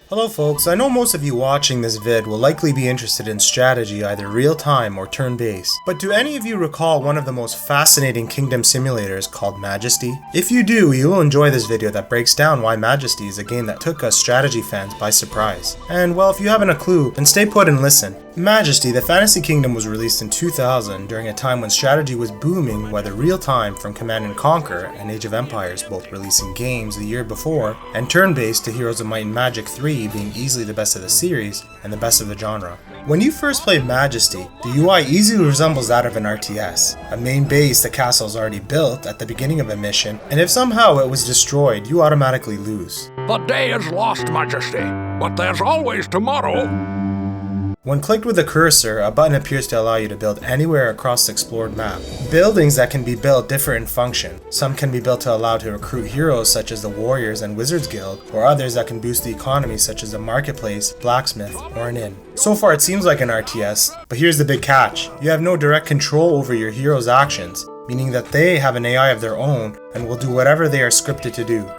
Hello folks, I know most of you watching this vid will likely be interested in strategy either real-time or turn-based, but do any of you recall one of the most fascinating kingdom simulators called Majesty? If you do, you will enjoy this video that breaks down why Majesty is a game that took us strategy fans by surprise. And well, if you haven't a clue, then stay put and listen. Majesty, the fantasy kingdom, was released in 2000 during a time when strategy was booming, whether real-time from Command & Conquer and Age of Empires both releasing games the year before, and turn-based to Heroes of Might and Magic 3 being easily the best of the series and the best of the genre. When you first play Majesty, the UI easily resembles that of an RTS. A main base the castle is already built at the beginning of a mission, and if somehow it was destroyed, you automatically lose. The day is lost, Majesty, but there's always tomorrow. When clicked with a cursor, a button appears to allow you to build anywhere across the explored map. Buildings that can be built differ in function. Some can be built to allow to recruit heroes such as the Warriors and Wizards Guild, or others that can boost the economy such as a marketplace, blacksmith, or an inn. So far it seems like an RTS, but here's the big catch. You have no direct control over your heroes' actions, meaning that they have an AI of their own and will do whatever they are scripted to do.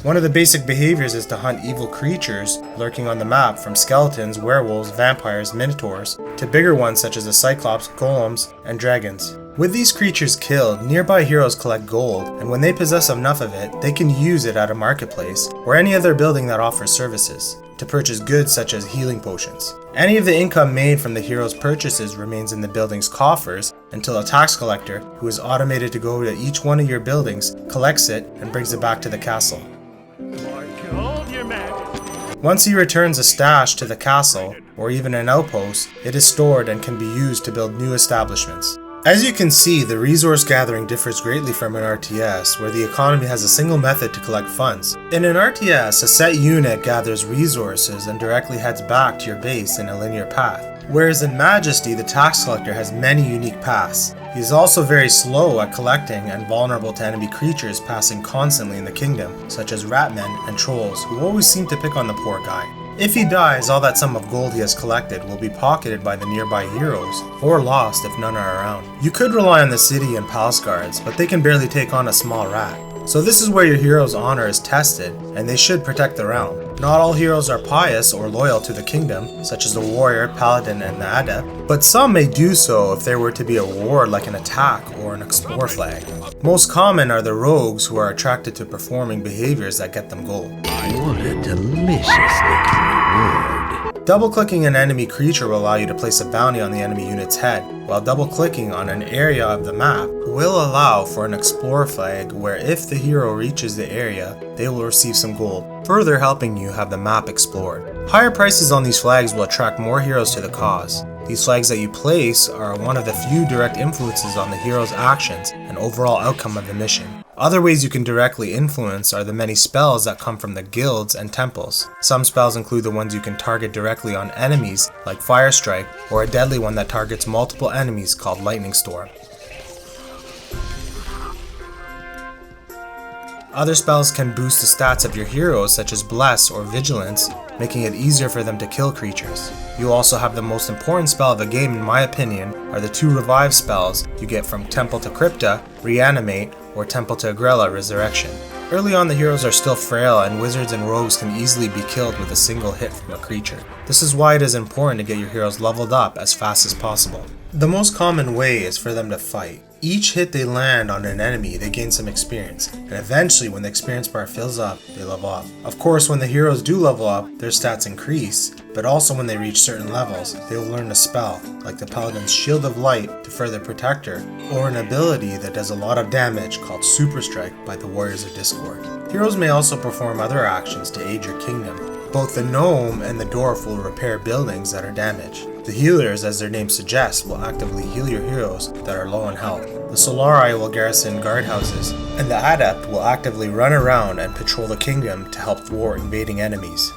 One of the basic behaviors is to hunt evil creatures lurking on the map, from skeletons, werewolves, vampires, minotaurs, to bigger ones such as the cyclops, golems, and dragons. With these creatures killed, nearby heroes collect gold, and when they possess enough of it, they can use it at a marketplace or any other building that offers services to purchase goods such as healing potions. Any of the income made from the hero's purchases remains in the building's coffers until a tax collector, who is automated to go to each one of your buildings, collects it and brings it back to the castle. Once he returns a stash to the castle, or even an outpost, it is stored and can be used to build new establishments. As you can see, the resource gathering differs greatly from an RTS, where the economy has a single method to collect funds. In an RTS, a set unit gathers resources and directly heads back to your base in a linear path. Whereas in Majesty, the tax collector has many unique paths. He is also very slow at collecting and vulnerable to enemy creatures passing constantly in the kingdom, such as ratmen and trolls, who always seem to pick on the poor guy. If he dies, all that sum of gold he has collected will be pocketed by the nearby heroes, or lost if none are around. You could rely on the city and palace guards, but they can barely take on a small rat. So this is where your hero's honor is tested, and they should protect the realm. Not all heroes are pious or loyal to the kingdom, such as the warrior, paladin, and the adept, but some may do so if there were to be a reward like an attack or an explore flag. Most common are the rogues, who are attracted to performing behaviors that get them gold. What a delicious looking reward. Double-clicking an enemy creature will allow you to place a bounty on the enemy unit's head, while double-clicking on an area of the map will allow for an explore flag where if the hero reaches the area, they will receive some gold, further helping you have the map explored. Higher prices on these flags will attract more heroes to the cause. These flags that you place are one of the few direct influences on the hero's actions and overall outcome of the mission. Other ways you can directly influence are the many spells that come from the guilds and temples. Some spells include the ones you can target directly on enemies, like Fire Strike, or a deadly one that targets multiple enemies called Lightning Storm. Other spells can boost the stats of your heroes, such as Bless or Vigilance, making it easier for them to kill creatures. You also have the most important spell of the game, in my opinion, are the 2 revive spells you get from Temple to Crypta, Reanimate, or Temple to Agrella, Resurrection. Early on, the heroes are still frail, and wizards and rogues can easily be killed with a single hit from a creature. This is why it is important to get your heroes leveled up as fast as possible. The most common way is for them to fight. Each hit they land on an enemy, they gain some experience, and eventually when the experience bar fills up, they level up. Of course, when the heroes do level up, their stats increase, but also when they reach certain levels, they will learn a spell, like the Paladin's Shield of Light to further protect her, or an ability that does a lot of damage called Super Strike by the Warriors of Discord. Heroes may also perform other actions to aid your kingdom. Both the gnome and the dwarf will repair buildings that are damaged. The healers, as their name suggests, will actively heal your heroes that are low on health. The Solari will garrison guardhouses, and the adept will actively run around and patrol the kingdom to help thwart invading enemies.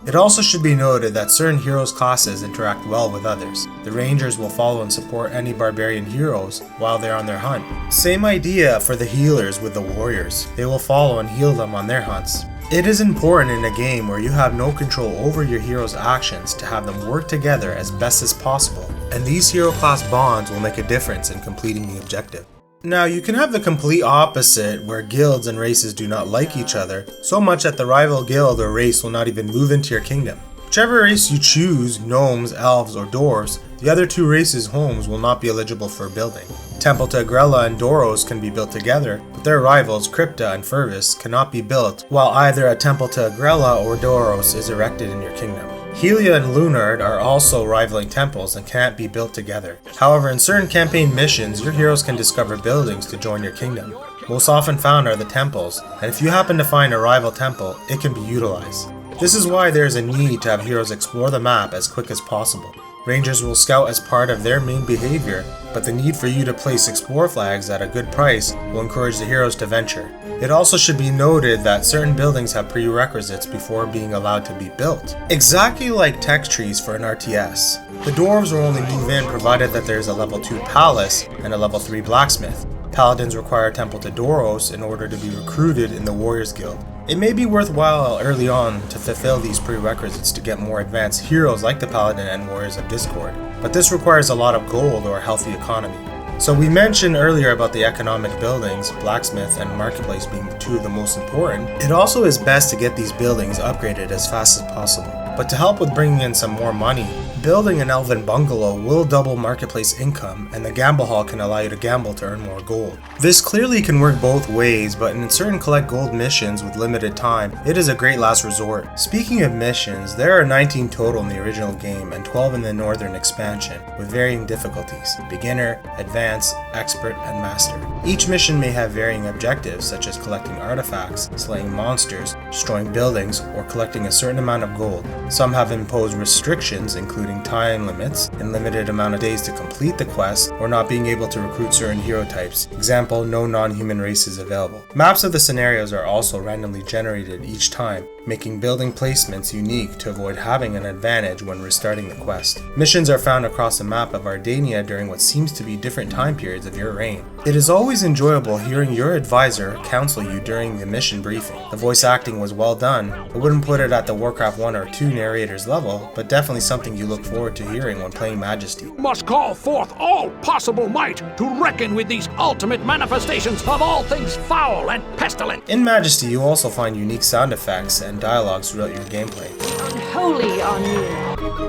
It also should be noted that certain heroes' classes interact well with others. The rangers will follow and support any barbarian heroes while they're on their hunt. Same idea for the healers with the warriors. They will follow and heal them on their hunts. It is important in a game where you have no control over your hero's actions to have them work together as best as possible, and these hero class bonds will make a difference in completing the objective. Now, you can have the complete opposite, where guilds and races do not like each other, so much that the rival guild or race will not even move into your kingdom. Whichever race you choose, gnomes, elves, or dwarves, the other two races' homes will not be eligible for building. Temple to Agrella and Doros can be built together, but their rivals, Crypta and Fervis, cannot be built, while either a Temple to Agrella or Doros is erected in your kingdom. Helia and Lunard are also rivaling temples and can't be built together. However, in certain campaign missions, your heroes can discover buildings to join your kingdom. Most often found are the temples, and if you happen to find a rival temple, it can be utilized. This is why there is a need to have heroes explore the map as quick as possible. Rangers will scout as part of their main behavior, but the need for you to place explore flags at a good price will encourage the heroes to venture. It also should be noted that certain buildings have prerequisites before being allowed to be built. Exactly like tech trees for an RTS. The dwarves will only move in provided that there is a level 2 palace and a level 3 blacksmith. Paladins require a temple to Doros in order to be recruited in the Warriors Guild. It may be worthwhile early on to fulfill these prerequisites to get more advanced heroes like the Paladin and Warriors of Discord, but this requires a lot of gold or a healthy economy. So we mentioned earlier about the economic buildings, blacksmith and marketplace being two of the most important. It also is best to get these buildings upgraded as fast as possible. But to help with bringing in some more money, building an elven bungalow will double marketplace income, and the gamble hall can allow you to gamble to earn more gold. This clearly can work both ways, but in certain collect gold missions with limited time, it is a great last resort. Speaking of missions, there are 19 total in the original game and 12 in the northern expansion, with varying difficulties: beginner, advanced, expert, and master. Each mission may have varying objectives, such as collecting artifacts, slaying monsters, destroying buildings, or collecting a certain amount of gold. Some have imposed restrictions, including time limits and limited amount of days to complete the quest, or not being able to recruit certain hero types. Example, no non-human races available. Maps of the scenarios are also randomly generated each time, making building placements unique to avoid having an advantage when restarting the quest. Missions are found across the map of Ardania during what seems to be different time periods of your reign. It is always enjoyable hearing your advisor counsel you during the mission briefing. The voice acting was well done. I wouldn't put it at the Warcraft 1 or 2 narrator's level, but definitely something you look forward to hearing when playing Majesty. Must call forth all possible might to reckon with these ultimate manifestations of all things foul and pestilent. In Majesty, you also find unique sound effects and dialogues throughout your gameplay. Unholy on you.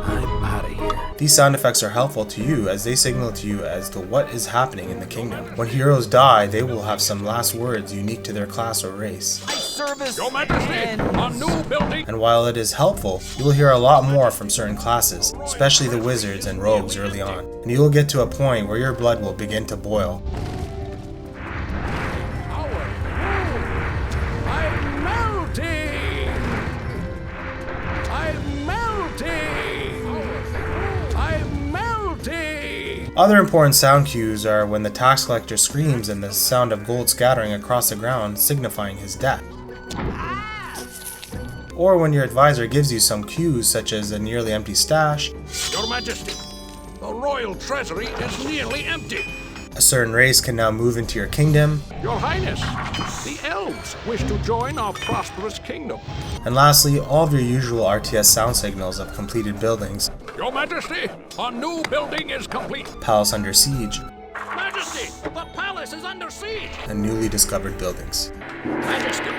I'm out of here. These sound effects are helpful to you as they signal to you as to what is happening in the kingdom. When heroes die, they will have some last words unique to their class or race. Service, Your Majesty, a new building. And while it is helpful, you will hear a lot more from certain classes, especially the wizards and rogues early on, and you will get to a point where your blood will begin to boil. I'm melting! I'm melting! I'm melting! Other important sound cues are when the tax collector screams and the sound of gold scattering across the ground signifying his death. Or when your advisor gives you some cues such as a nearly empty stash, Your Majesty, the royal treasury is nearly empty. a certain race can now move into your kingdom, Your Highness, the elves wish to join our prosperous kingdom. and lastly, all of your usual RTS sound signals of completed buildings, Your Majesty, a new building is complete. palace under siege, Majesty, the palace is under siege. and newly discovered buildings. Majesty,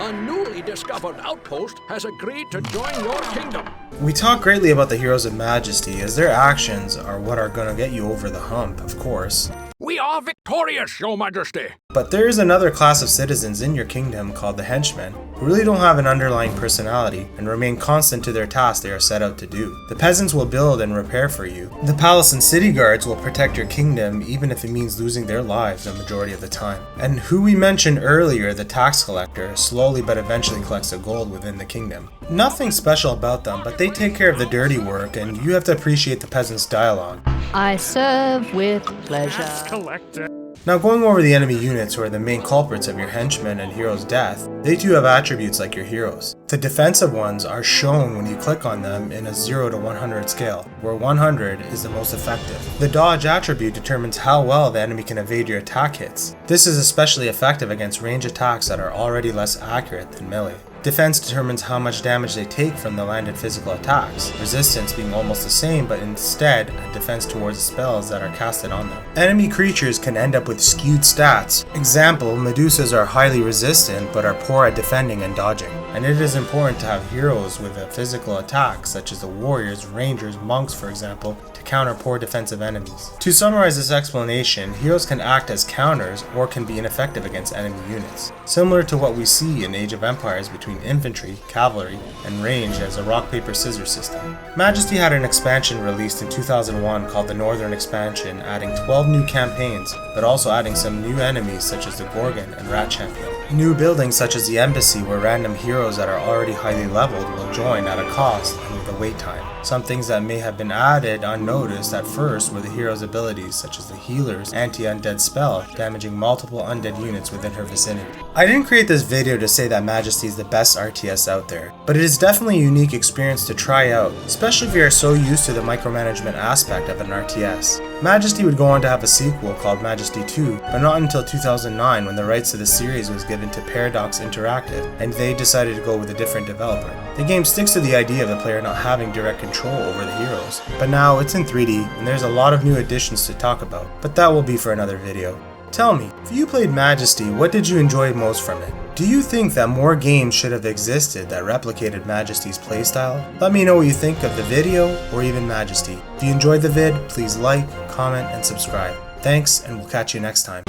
a newly discovered outpost has agreed to join your kingdom. We talk greatly about the heroes of Majesty as their actions are what are gonna get you over the hump, of course. We are victorious, Your Majesty. But there is another class of citizens in your kingdom called the henchmen, who really don't have an underlying personality and remain constant to their tasks they are set out to do. The peasants will build and repair for you. The palace and city guards will protect your kingdom even if it means losing their lives the majority of the time. And who we mentioned earlier, the tax collector, slowly but eventually collects the gold within the kingdom. Nothing special about them, but they take care of the dirty work and you have to appreciate the peasants' dialogue. I serve with pleasure. Collector. Now going over the enemy units who are the main culprits of your henchmen and heroes' death, they too have attributes like your heroes. The defensive ones are shown when you click on them in a 0 to 100 scale, where 100 is the most effective. The dodge attribute determines how well the enemy can evade your attack hits. This is especially effective against range attacks that are already less accurate than melee. Defense determines how much damage they take from the landed physical attacks, resistance being almost the same but instead a defense towards the spells that are casted on them. Enemy creatures can end up with skewed stats. Example, Medusas are highly resistant but are poor at defending and dodging. And it is important to have heroes with a physical attack such as the warriors, rangers, monks for example, to counter poor defensive enemies. To summarize this explanation, heroes can act as counters or can be ineffective against enemy units, similar to what we see in Age of Empires between infantry, cavalry, and range as a rock paper scissors system. Majesty had an expansion released in 2001 called the Northern Expansion, adding 12 new campaigns, but also adding some new enemies such as the Gorgon and Rat Champion. New buildings such as the Embassy, where random heroes that are already highly leveled will join at a cost and with a wait time. Some things that may have been added unnoticed at first were the hero's abilities such as the healer's anti-undead spell, damaging multiple undead units within her vicinity. I didn't create this video to say that Majesty is the best RTS out there, but it is definitely a unique experience to try out, especially if you are so used to the micromanagement aspect of an RTS. Majesty would go on to have a sequel called Majesty 2, but not until 2009 when the rights to the series was given to Paradox Interactive, and they decided to go with a different developer. The game sticks to the idea of the player not having direct control over the heroes, but now it's in 3D and there's a lot of new additions to talk about, but that will be for another video. Tell me, if you played Majesty, what did you enjoy most from it? Do you think that more games should have existed that replicated Majesty's playstyle? Let me know what you think of the video or even Majesty. If you enjoyed the vid, please like, comment, and subscribe. Thanks, and we'll catch you next time.